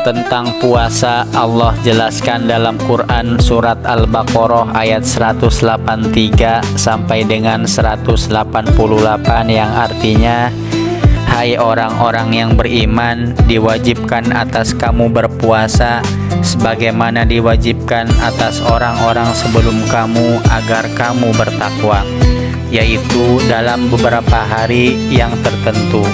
Tentang puasa, Allah jelaskan dalam Quran surat Al-Baqarah ayat 183 sampai dengan 188 yang artinya, hai orang-orang yang beriman, diwajibkan atas kamu berpuasa sebagaimana diwajibkan atas orang-orang sebelum kamu agar kamu bertakwa, yaitu dalam beberapa hari yang tertentu.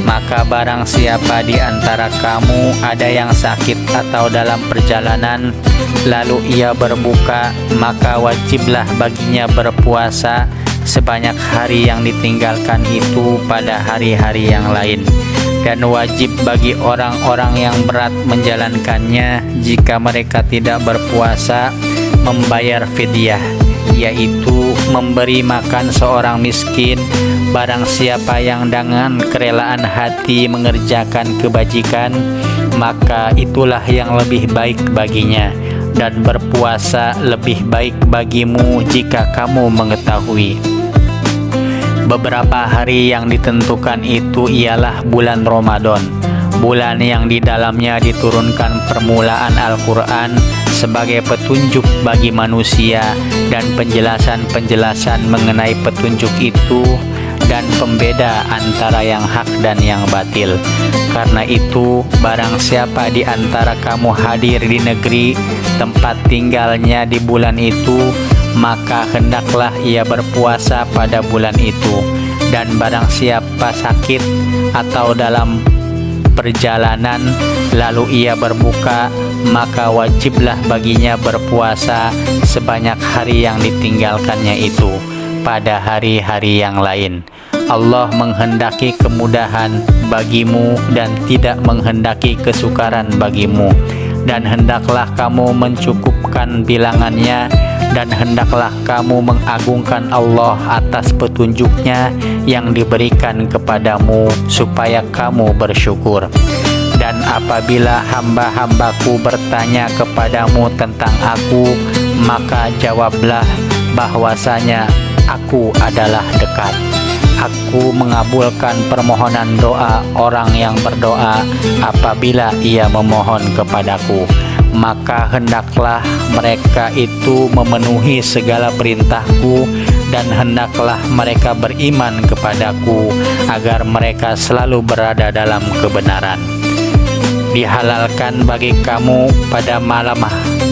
Maka barang siapa di antara kamu ada yang sakit atau dalam perjalanan, lalu ia berbuka, maka wajiblah baginya berpuasa sebanyak hari yang ditinggalkan itu pada hari-hari yang lain. Dan wajib bagi orang-orang yang berat menjalankannya jika mereka tidak berpuasa membayar fidyah, yaitu memberi makan seorang miskin. Barang siapa yang dengan kerelaan hati mengerjakan kebajikan, maka itulah yang lebih baik baginya, dan berpuasa lebih baik bagimu jika kamu mengetahui. Beberapa hari yang ditentukan itu ialah bulan Ramadan, bulan yang di dalamnya diturunkan permulaan Al-Quran sebagai petunjuk bagi manusia dan penjelasan-penjelasan mengenai petunjuk itu dan pembeda antara yang hak dan yang batil. Karena itu, barang siapa di antara kamu hadir di negeri tempat tinggalnya di bulan itu, maka hendaklah ia berpuasa pada bulan itu. Dan barang siapa sakit atau dalam perjalanan lalu ia berbuka, maka wajiblah baginya berpuasa sebanyak hari yang ditinggalkannya itu pada hari-hari yang lain. Allah menghendaki kemudahan bagimu dan tidak menghendaki kesukaran bagimu. Dan hendaklah kamu mencukupkan bilangannya, dan hendaklah kamu mengagungkan Allah atas petunjuknya yang diberikan kepadamu supaya kamu bersyukur. Dan apabila hamba-hambaku bertanya kepadamu tentang aku, maka jawablah bahwasanya aku adalah dekat. Aku mengabulkan permohonan doa orang yang berdoa apabila ia memohon kepadaku. Maka hendaklah mereka itu memenuhi segala perintahku, dan hendaklah mereka beriman kepadaku agar mereka selalu berada dalam kebenaran. Dihalalkan bagi kamu pada malam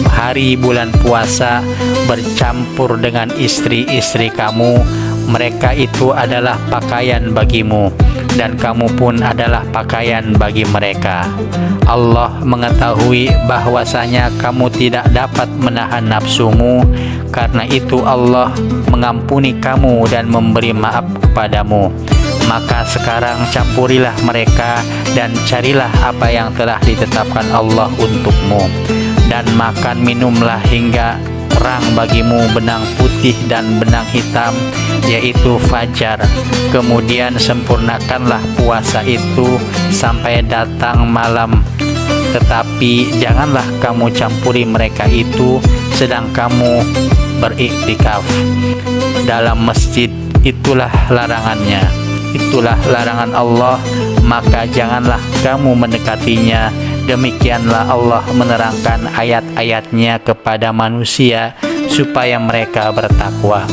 hari bulan puasa bercampur dengan istri-istri kamu. Mereka itu adalah pakaian bagimu, dan kamu pun adalah pakaian bagi mereka. Allah mengetahui bahwasanya kamu tidak dapat menahan nafsumu, karena itu Allah mengampuni kamu dan memberi maaf kepadamu. Maka sekarang campurilah mereka dan carilah apa yang telah ditetapkan Allah untukmu, dan makan minumlah hingga terang bagimu benang putih dan benang hitam, yaitu fajar. Kemudian sempurnakanlah puasa itu sampai datang malam. Tetapi janganlah kamu campuri mereka itu sedang kamu beriktikaf dalam masjid. Itulah larangannya, itulah larangan Allah, maka janganlah kamu mendekatinya. Demikianlah Allah menerangkan ayat-ayatnya kepada manusia supaya mereka bertakwa.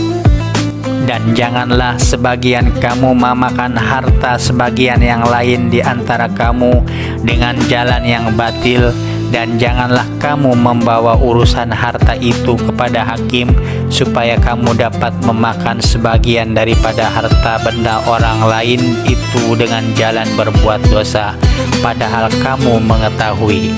Dan janganlah sebagian kamu memakan harta sebagian yang lain di antara kamu dengan jalan yang batil, dan janganlah kamu membawa urusan harta itu kepada hakim supaya kamu dapat memakan sebagian daripada harta benda orang lain itu dengan jalan berbuat dosa, padahal kamu mengetahui.